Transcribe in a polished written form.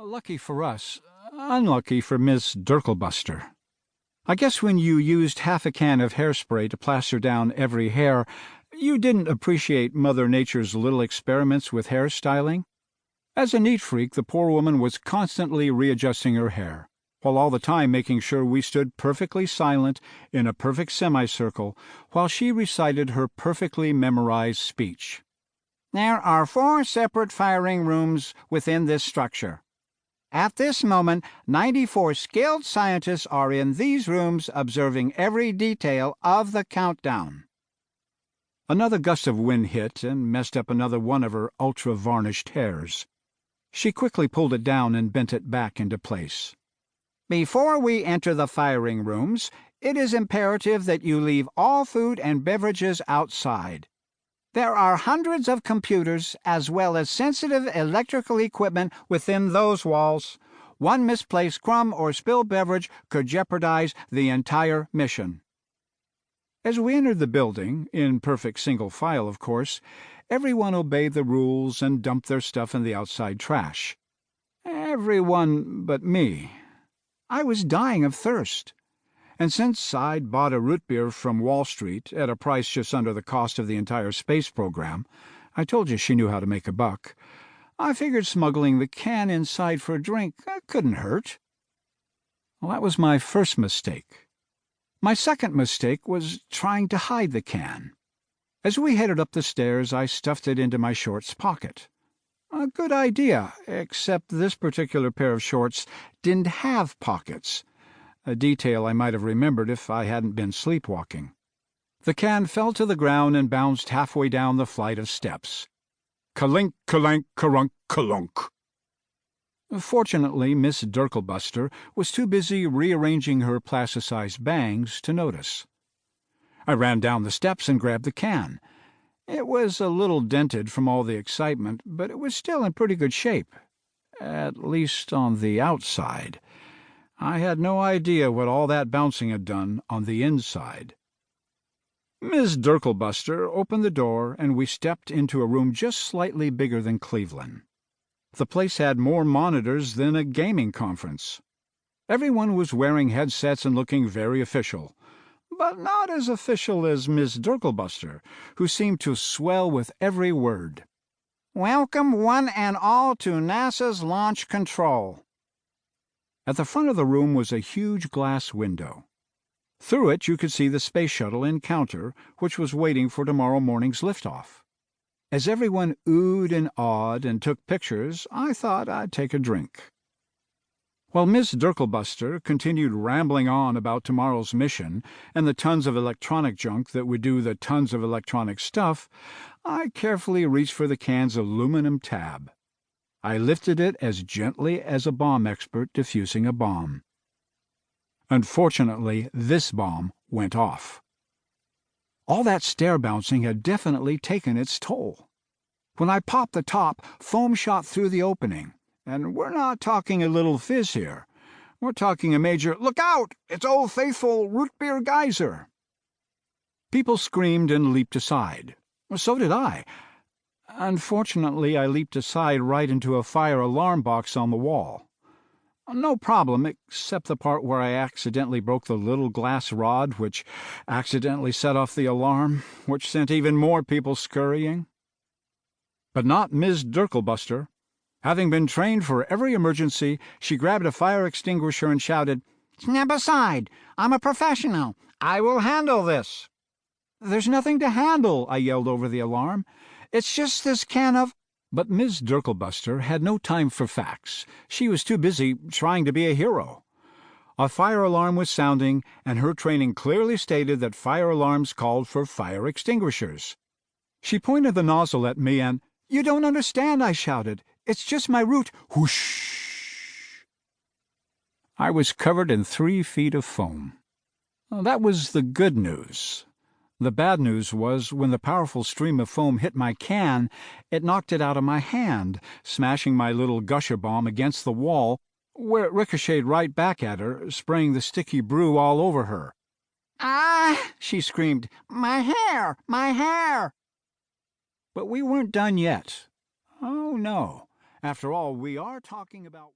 Lucky for us, unlucky for Miss Dirklebuster. I guess when you used half a can of hairspray to plaster down every hair, you didn't appreciate Mother Nature's little experiments with hairstyling. As a neat freak, the poor woman was constantly readjusting her hair, while all the time making sure we stood perfectly silent in a perfect semicircle while she recited her perfectly memorized speech. There are 4 separate firing rooms within this structure. At this moment, 94 skilled scientists are in these rooms observing every detail of the countdown. Another gust of wind hit and messed up another one of her ultra-varnished hairs. She quickly pulled it down and bent it back into place. Before we enter the firing rooms, it is imperative that you leave all food and beverages outside. There are hundreds of computers as well as sensitive electrical equipment within those walls. One misplaced crumb or spilled beverage could jeopardize the entire mission. As we entered the building, in perfect single file, of course, everyone obeyed the rules and dumped their stuff in the outside trash. Everyone but me. I was dying of thirst. And since I'd bought a root beer from Wall Street at a price just under the cost of the entire space program, I told you she knew how to make a buck, I figured smuggling the can inside for a drink couldn't hurt. Well, that was my first mistake. My second mistake was trying to hide the can. As we headed up the stairs, I stuffed it into my shorts pocket. A good idea, except this particular pair of shorts didn't have pockets, a detail I might have remembered if I hadn't been sleepwalking. The can fell to the ground and bounced halfway down the flight of steps. Kalink, kalank, karunk, kalunk. Fortunately, Miss Dirklebuster was too busy rearranging her plasticized bangs to notice. I ran down the steps and grabbed the can. It was a little dented from all the excitement, but it was still in pretty good shape, at least on the outside. I had no idea what all that bouncing had done on the inside. Miss Dirklebuster opened the door, and we stepped into a room just slightly bigger than Cleveland. The place had more monitors than a gaming conference. Everyone was wearing headsets and looking very official, but not as official as Miss Dirklebuster, who seemed to swell with every word. "Welcome one and all to NASA's Launch Control." At the front of the room was a huge glass window. Through it you could see the Space Shuttle encounter, which was waiting for tomorrow morning's liftoff. As everyone oohed and awed and took pictures, I thought I'd take a drink. While Miss Dirklebuster continued rambling on about tomorrow's mission and the tons of electronic junk that would do the tons of electronic stuff, I carefully reached for the can's aluminum tab. I lifted it as gently as a bomb expert defusing a bomb. Unfortunately, this bomb went off. All that stair-bouncing had definitely taken its toll. When I popped the top, foam shot through the opening, and we're not talking a little fizz here. We're talking a major, "Look out! It's Old Faithful root beer geyser!" People screamed and leaped aside. So did I. Unfortunately, I leaped aside right into a fire alarm box on the wall. No problem, except the part where I accidentally broke the little glass rod, which accidentally set off the alarm, which sent even more people scurrying. But not Miss Dirklebuster. Having been trained for every emergency, she grabbed a fire extinguisher and shouted, "Snap aside! I'm a professional! I will handle this!" "There's nothing to handle," I yelled over the alarm. "It's just this can of—" But Miss Dirklebuster had no time for facts. She was too busy trying to be a hero. A fire alarm was sounding, and her training clearly stated that fire alarms called for fire extinguishers. She pointed the nozzle at me and, "You don't understand," I shouted. "It's just my root." Whoosh! I was covered in 3 feet of foam. That was the good news. The bad news was, when the powerful stream of foam hit my can, it knocked it out of my hand, smashing my little gusher bomb against the wall, where it ricocheted right back at her, spraying the sticky brew all over her. "Ah!" she screamed. "My hair! My hair!" But we weren't done yet. Oh, no. After all, we are talking about...